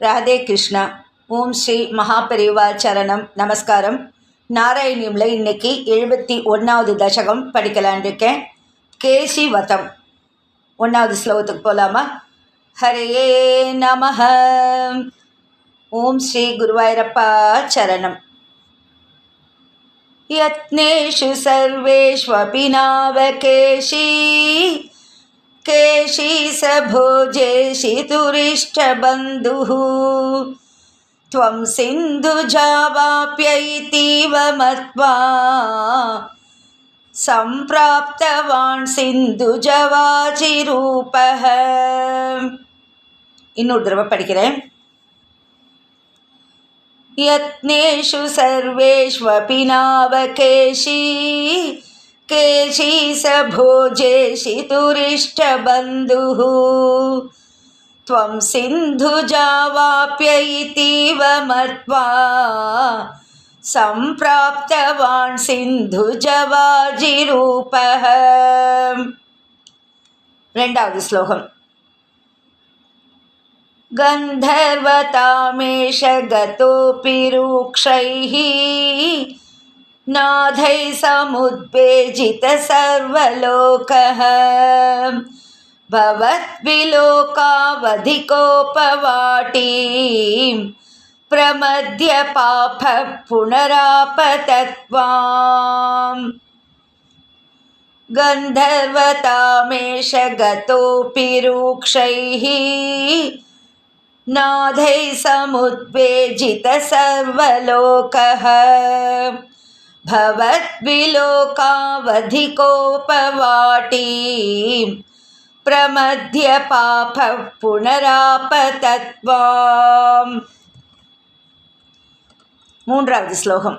ராதே கிருஷ்ணா. ஓம் ஸ்ரீ மகாபெரிவா சரணம். நமஸ்காரம். நாராயணியம்ல இன்னைக்கு 71வது தசகம் படிக்கலான் இருக்கேன். கேசி வதம் 1வது ஸ்லோகத்துக்கு போகலாமா? ஹரே நமஹ. ஓம் ஸ்ரீ குருவாயூரப்பா சரணம். யத்னேஷு சர்வேஷ்வபி நாவகேஷி केशी स भोजेशि तुरिष्टबन्धुः त्वं सिन्धुजावाप्य इतीव मत्वा सम्प्राप्तवान् सिन्धुजवाचिरूपः. இன்னொரு தடவை படிக்கிறேன். यत्नेषु सर्वेष्वपि नावकेशी केशी स भोजेशि तुरिष्टबन्धुः त्वं सिन्धुजावाप्य इतीव मत्वा सम्प्राप्तवान् सिन्धुजवाजिरूपः. ரெண்டாவது ஸ்லோகம். गन्धर्वतामेष गतोऽपि रूक्षैः नाथैः समुद्वेजितः सर्वलोकः भवद्विलोकावधिकोपवाटीं प्रमद्य पापः पुनरापतत्वाम्. गन्धर्वतामेष गतोऽपि रूक्षैः नाथैः समुद्वेजितः सर्वलोकः भवद्विलोकावधिकोपवाटीं प्रमद्य पापः पुनरापतत्वाम्. மூன்றாவது ஸ்லோகம்.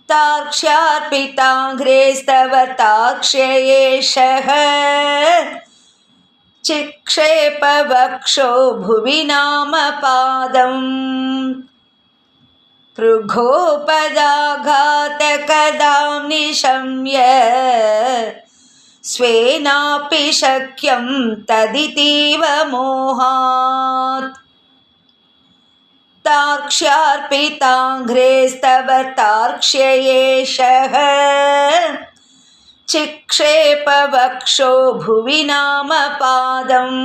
तार्क्ष्यार्पिताङ्घ्रेस्तव ताक्ष्ययेषः चिक्षेपवक्षो भुवि नामपादम् पृगोपदाघातकदां निशम्य स्वेनापि शक्यं तदितीव मोहात्. तार्क्ष्यार्पिताङ्घ्रेस्तव तार्क्ष्ययेषः चिक्षेपवक्षो भुवि नामपादम्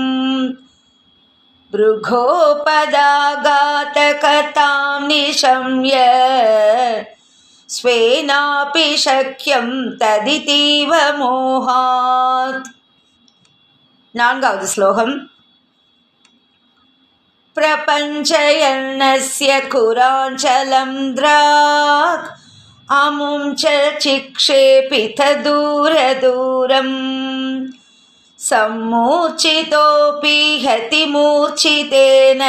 भृगोपदाघातकतां निशम्य स्वेनापि शक्यं तदितीव मोहात्. நான்காவது ஸ்லோகம். प्रपञ्चयन्नस्य कुराञ्चलं द्राक् अमुं च चिक्षेपित दूरदूरम् सम्मूर्छितोऽपि हतिमूर्छितेन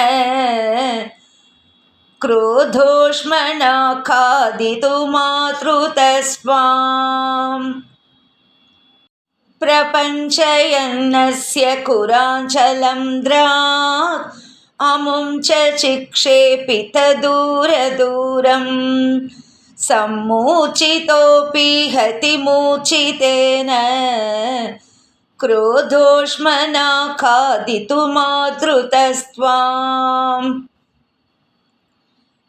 क्रोधोष्मणा खादितुमातृतस्वाम्. प्रपञ्चयन्नस्य कुराञ्चलं द्राक् अमुं च चिक्षेपित दूरदूरम् सम्मूर्छितोऽपि हतिमूर्छितेन क्रोधोष्मणा खादितुमातृतस्त्वाम्.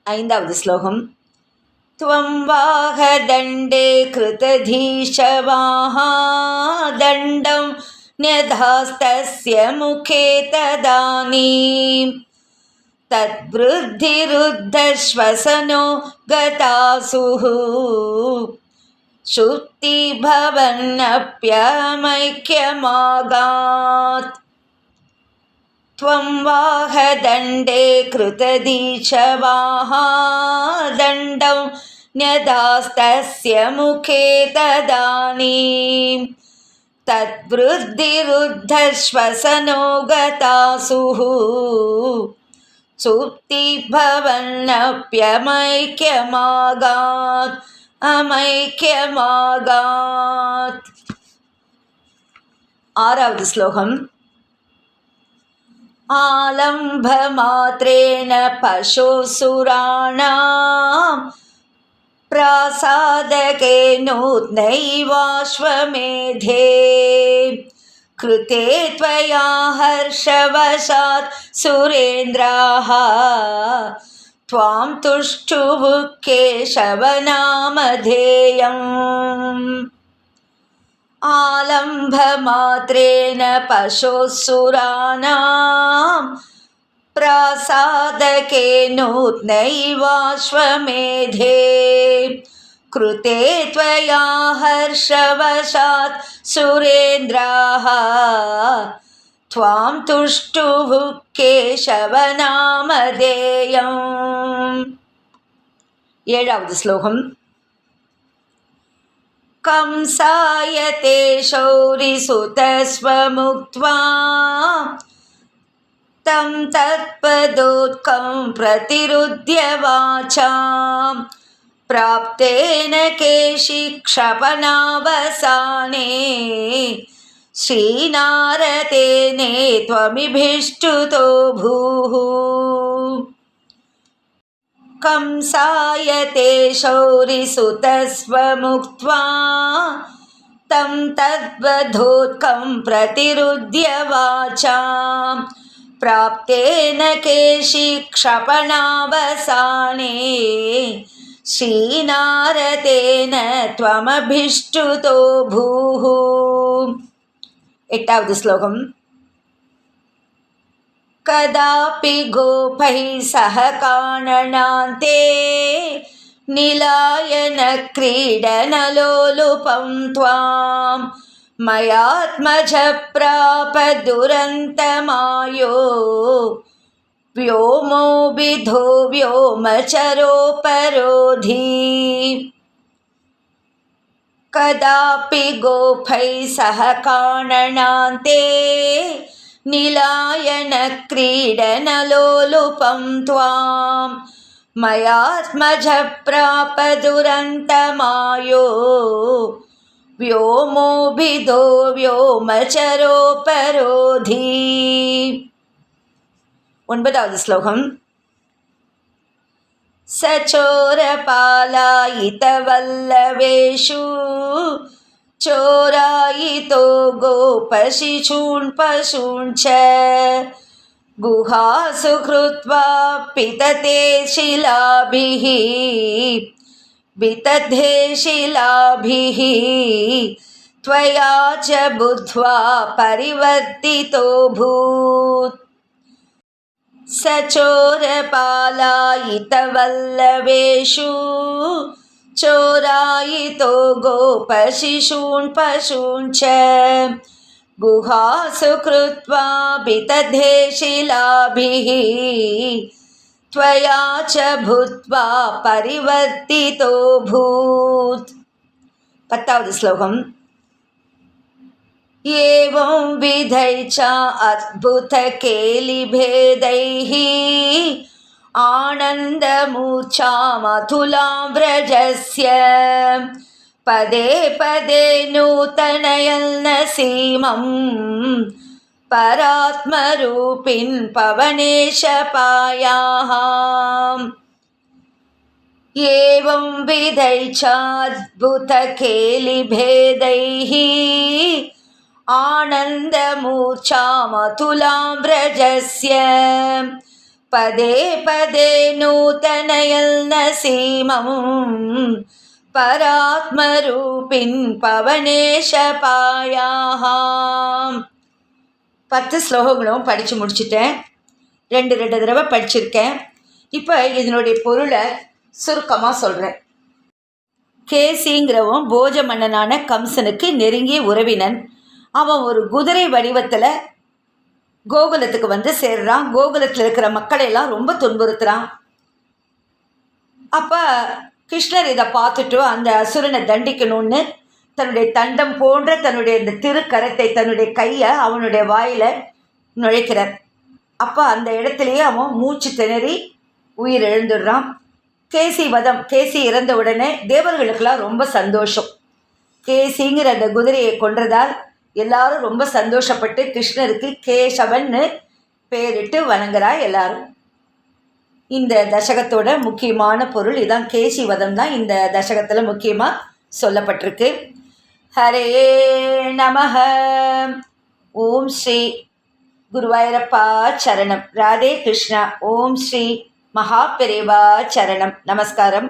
ஐந்தாவது ஸ்லோகம். त्वं वाहदण्डे कृतधीशवाहा दण्डं न्यधास्तस्य मुखे तदानीं तद्वृद्धिरुद्धश्वसनो गतासुः शुद्धिभवन्नप्यमैक्यमागात्. त्वं वाहदण्डे कृतधीशवाहा दण्डं न्यधास्तस्य मुखे तदानीं तद्वृद्धिरुद्धश्वसनो गतासुः सुप्तिभवन्नप्यमैक्यमागात् अमैक्यमागात्. ஆறாவது ஸ்லோகம். आलम्भमात्रेण पशुसुराणां प्रासादके नूत्नैवाश्वमेधे कृते त्वया हर्षवशात् सुरेन्द्राः त्वां तुष्टुवुः केशवनामधेयम् आलम्भमात्रेण पशुसुराणां प्रासादके नूत्नैवाश्वमेधे कृते त्वया हर्षवशात् सुरेन्द्राः त्वां तुष्टुवुः केशवनामधेयम्. ஏழாவது ஸ்லோகம். कंसाय ते शौरिसुतस्वमुक्त्वा तं तत्पदोत्कं प्रतिरुध्य वाचां प्राप्तेन केशिक्षपणावसाने श्रीनारदेने त्वमिभिष्टुतो भूः. कंसाय ते शौरिसुतस्वमुक्त्वा तं तद्वधोत्कं प्रतिरुध्य वाचां प्राप्तेन केशिक्षपणावसाने श्रीनारदेन त्वमभिष्टुतो भूः. एटावद् श्लोकम्. कदापि गोपैः सह काननान्ते नीलायनक्रीडनलोलुपं त्वां मयात्मजप्राप दुरन्तमायो व्योमोऽभिधो व्योमचरोपरोधी. कदापि गोपैः सह काननान्ते नीलायनक्रीडनलोलुपं त्वां मयात्मजप्राप दुरन्तमायो व्योमोऽभिधो व्योमचरोपरोधी. ஒன்பதாவது ஸ்லோகம். सचोरपालायितवल्लवेषु चोरायितो गोपशिशून् पशून् च गुहासु कृत्वा पितते शिलाभिः विदधे शिलाभिः त्वया च बुद्ध्वा परिवर्तितो भूत्. सचोरपालायितवल्लवेषु चोरायितो गोपशिशून् पशून् च गुहासु कृत्वा विदधे शिलाभिः त्वया च भूत्वा परिवर्तितो भूत्. பத்தாவது ஸ்லோகம். एवं विधै च अद्भुतकेलिभेदैः आनन्दमूर्छामतुलां व्रजस्य पदे पदे नूतनयन्नसीमं परात्मरूपिन् पवनेशपायाः. एवं विधै च अद्भुतकेलिभेदैः आनन्दमूर्छामतुलां व्रजस्य पदे पदे नूतनयन्नसीमं परात्मरूपिन् पवनेशपायाः. 10 ஸ்லோகங்களும் படித்து முடிச்சுட்டேன். 2 தடவை படிச்சிருக்கேன். இப்போ இதனுடைய பொருளை சுருக்கமாக சொல்கிறேன். கேசிங்கிறவன் போஜ மன்னனான கம்சனுக்கு நெருங்கிய உறவினன். அவன் ஒரு குதிரை வடிவத்தில் கோகுலத்துக்கு வந்து சேர்றான். கோகுலத்தில் இருக்கிற மக்களையெல்லாம் ரொம்ப துன்புறுத்துகிறான். அப்போ கிருஷ்ணர் இதை பார்த்துட்டு அந்த அசுரனை தண்டிக்கணும்னு தன்னுடைய தண்டம் போன்ற தன்னுடைய இந்த திருக்கரத்தை தன்னுடைய கையை அவனுடைய வாயில் நுழைக்கிறார். அப்போ அந்த இடத்துலையே அவன் மூச்சு திணறி உயிர் எழுந்துடுறான். கேசி இறந்த உடனே தேவர்களுக்கெல்லாம் ரொம்ப சந்தோஷம். கேசிங்கிற அந்த குதிரையை கொன்றதால் எல்லாரும் ரொம்ப சந்தோஷப்பட்டு கிருஷ்ணருக்கு கேசவன்னு பேரிட்டு வணங்குறா எல்லாரும். இந்த தசகத்தோட முக்கியமான பொருள் இதான். கேசி வதம் தான் இந்த தசகத்தில் முக்கியமாக சொல்லப்பட்டிருக்கு. ஹரே நமஹ. ஓம் ஸ்ரீ குருவாயூரப்பா சரணம். ராதே கிருஷ்ணா. ஓம் ஸ்ரீ மகா பெரியவா சரணம். நமஸ்காரம்.